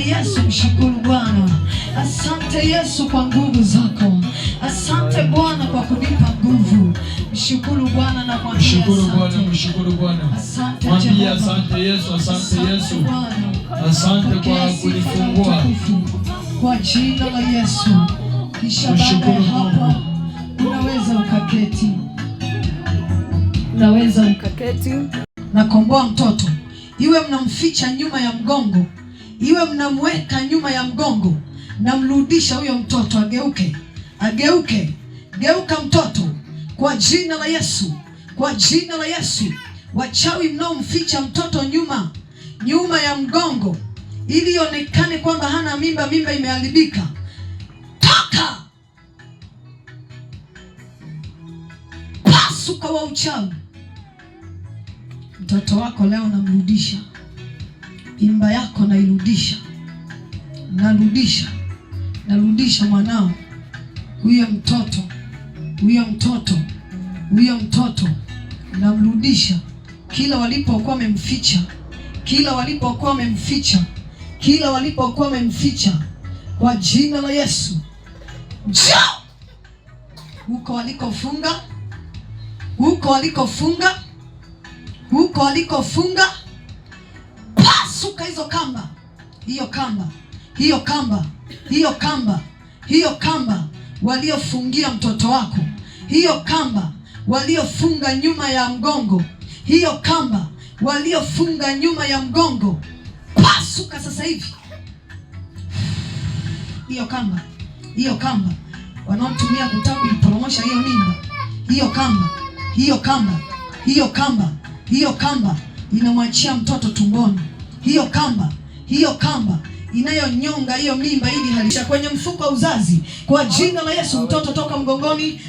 Yesu, mshukuru Bwana. Asante Yesu kwa nguvu zako. Asante Bwana kwa kunipa nguvu. Mshukuru Bwana na kwa mshukuru Bwana, mshukuru Bwana. Mwambie asante Yesu, asante Yesu. Asante kwa kunifungua. Kwa jina la Yesu. Kisha baada hapa unaweza ukaketi. Unaweza ukaketi. Nakomboa mtoto. Iwe mnamficha nyuma ya mgongo, iwe mnamweka nyuma ya mgongo, namrudisha huyo mtoto ageuke. Ageuke. Geuka mtoto kwa jina la Yesu. Kwa jina la Yesu. Wachawi mnaomficha mtoto nyuma ya mgongo ili ionekane kwamba hana mimba, mimba imeharibika. Toka! Pasuka wa uchawi. Mtoto wako leo namrudisha. Mimba yako nairudisha. Narudisha mwanao. Huyo mtoto namrudisha. Kila walipokuwa wamemficha kwa jina la Yesu. Njoo! Huko walikofunga, pasuka hizo kamba. Hiyo kamba waliofungia mtoto wako, hiyo kamba waliofunga nyuma ya mgongo, pasuka sasa hivi. Hiyo kamba wanaotumia kutaka kuiporomosha hiyo mimba, hiyo kamba inamwachia mtoto tumboni. Hiyo kamba inayonyonga hiyo mimba ili halisha kwenye mfuko wa uzazi. Kwa jina la Yesu, mtoto toka mgongoni.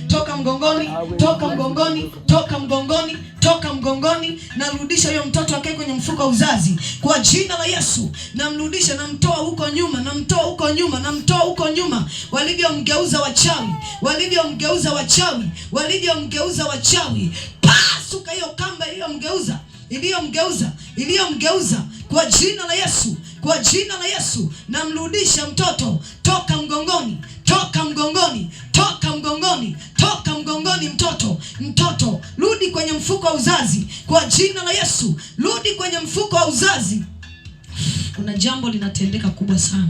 Narudisha huyo mtoto akae kwenye mfuko wa uzazi. Kwa jina la Yesu, namrudisha, namtoa huko nyuma. Walivyomgeuza wachawi. Pasuka hiyo kamba iliyomgeuza kwa jina la Yesu. Kwa jina la Yesu, namrudisha mtoto toka mgongoni. Mtoto rudi kwenye mfuko wa uzazi. Kwa jina la Yesu, rudi kwenye mfuko wa uzazi. Kuna jambo linatendeka kubwa sana.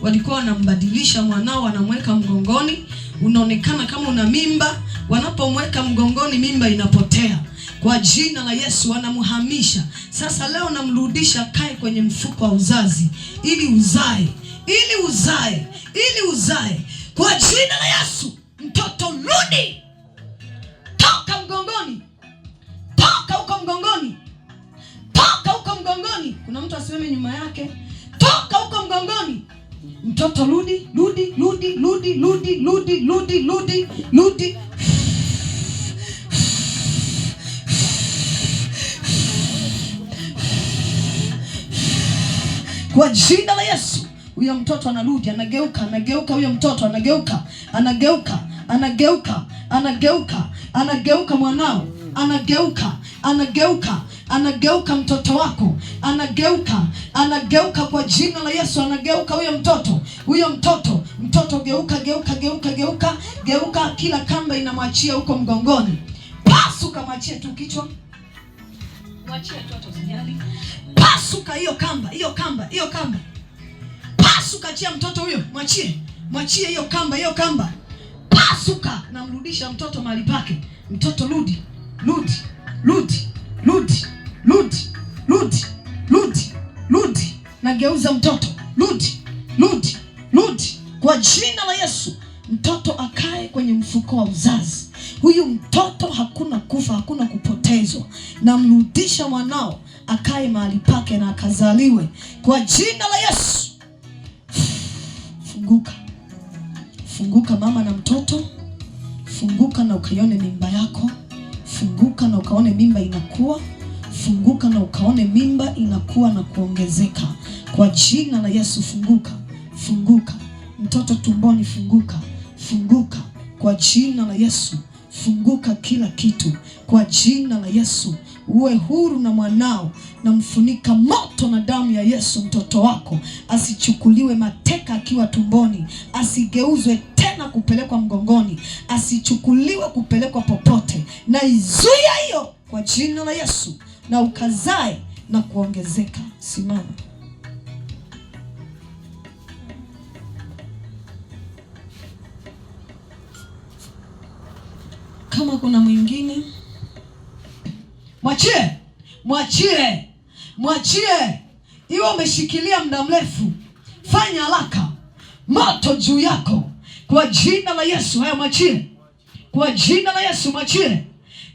Walikuwa wanambadilisha mwanao, wanamweka mgongoni, unaonekana kama una mimba. Wanapomweka mgongoni, mimba inapotea. Kwa jina la Yesu wanamhamisha. Sasa leo namrudisha kae kwenye mfuko wa uzazi ili uzae. Kwa jina la Yesu, mtoto rudi. Toka mgongoni. Kuna mtu asimame nyuma yake. Toka huko mgongoni. Mtoto rudi. Kwa jina la Yesu, huyo mtoto anarudi, anageuka. Huyo mtoto anageuka mwanao, anageuka mtoto wako, anageuka kwa jina la Yesu, anageuka huyo mtoto geuka. Kila kamba inamwachia huko mgongoni. Pasuka, mwachie tu kichwa. Mwachie tu, usijali. Pasuka hiyo kamba. Pasuka, achia mtoto huyo, mwachie hiyo kamba. Pasuka, namrudisha mtoto mahali pake. Mtoto rudi. Nageuza mtoto, rudi. Kwa jina la Yesu, mtoto akae kwenye mfuko wa uzazi. Huyu mtoto hakuna kufa, hakuna kupotezwa. Namrudisha mwanao akae mahali pake na akazaliwe kwa jina la Yesu. Funguka mama na mtoto. Funguka na ukaione mimba yako. Funguka na ukaone mimba inakuwa. Funguka na ukaone mimba inakuwa na kuongezeka kwa jina la Yesu. Funguka mtoto tumboni, funguka kwa jina la Yesu. Funguka kila kitu kwa jina la Yesu. uwe huru na mwanao. Na mfunika moto na damu ya Yesu. Mtoto wako asichukuliwe mateka akiwa tumboni, asigeuzwe tena kupelekwa mgongoni, asichukuliwe kupelekwa popote. Na izuia hiyo kwa jina la Yesu, na ukazae na kuongezeka. Simama. Kama kuna mwingine, mwachie, mwachie, mwachie. Iwe umeshikilia muda mrefu, fanya haraka. Moto juu yako kwa jina la Yesu. Haya, mwachie kwa jina la Yesu, mwachie.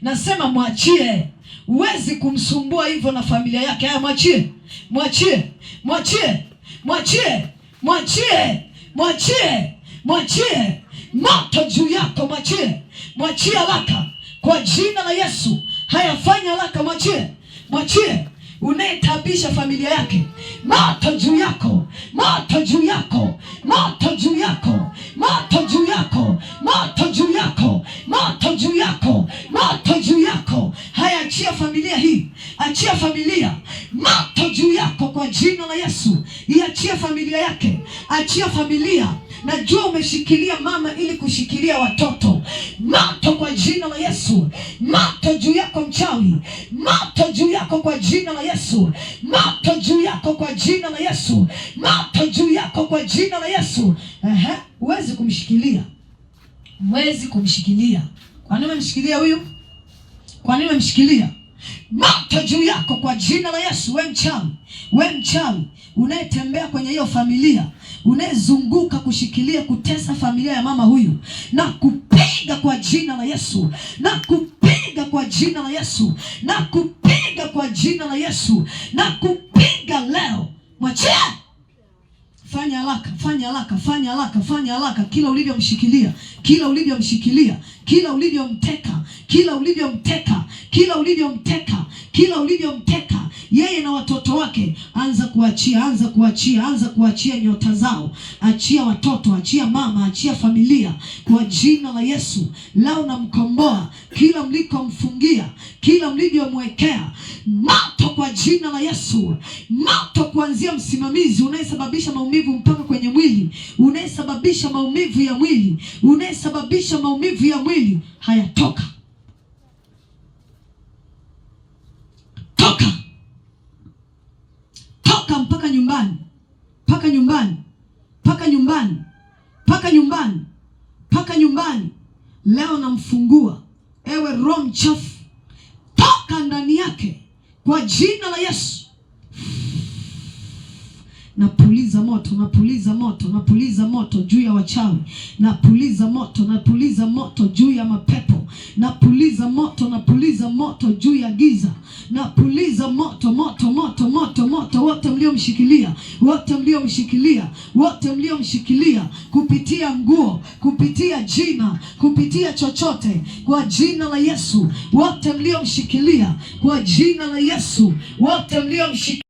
Nasema mwachie. Huwezi kumsumbua hivyo na familia yake. Haya, mwachie, mwachie, mwachie, mwachie, mwachie, mwachie, mwachie. Moto juu yako, mwachie, mwachie haraka kwa jina la Yesu. Haya, fanya haraka, mwachie, mwachie. Unayetabisha familia yake, moto juu yako, moto juu yako, moto juu yako, moto juu yako, moto juu yako, moto juu yako, moto juu yako. Haya, achia familia hii, achia familia. Moto juu yako kwa jina la Yesu. Iachie familia yake, achia familia. Najua umeshikilia mama ili kushikilia watoto. Moto kwa jina la Yesu. Moto juu yako mchawi. Moto juu yako kwa jina la Yesu. Moto juu yako kwa jina la Yesu. Moto juu yako kwa jina la Yesu. Huwezi kumshikilia. Huwezi kumshikilia. Kwa nini umemshikilia huyu? Kwa nini umemshikilia? Moto juu yako kwa jina la Yesu. We mchawi, we mchawi unayetembea kwenye hiyo familia, unayezunguka kushikilia kutesa familia ya mama huyu, na kupiga kwa jina la Yesu, na kupiga kwa jina la Yesu, na kupiga kwa jina la Yesu, na kupiga leo. Mwachie. Fanya haraka, fanya haraka, fanya haraka, fanya haraka. Kila ulivyomshikilia, kila ulivyomshikilia, kila ulivyomteka, kila ulivyomteka, kila ulivyomteka, kila ulivyomteka yeye na watoto wake, anza kuachia, anza kuachia, anza kuachia nyota zao. Achia watoto, achia mama, achia familia kwa jina la Yesu. Lao namkomboa kila mlikomfungia, kila mlivyomwekea. Moto kwa jina la Yesu. Moto kuanzia msimamizi unayesababisha maumivu mpaka kwenye mwili, unayesababisha maumivu ya mwili, unayesababisha maumivu ya mwili. Haya, toka, toka, toka mpaka nyumbani, mpaka nyumbani, mpaka nyumbani, mpaka nyumbani, mpaka nyumbani. Leo namfungua ewe roho mchafu, toka ndani yake kwa jina la Yesu. Napuliza moto, napuliza moto, napuliza moto juu ya wachawi, napuliza moto, napuliza moto juu ya mapepo, napuliza moto, napuliza moto juu ya giza, napuliza moto, moto, moto, moto, moto. Wote mliomshikilia, wote mliomshikilia, wote mliomshikilia kupitia nguo, kupitia jina, kupitia chochote, kwa jina la Yesu. Wote mliomshikilia kwa jina la Yesu, wote mliomshikilia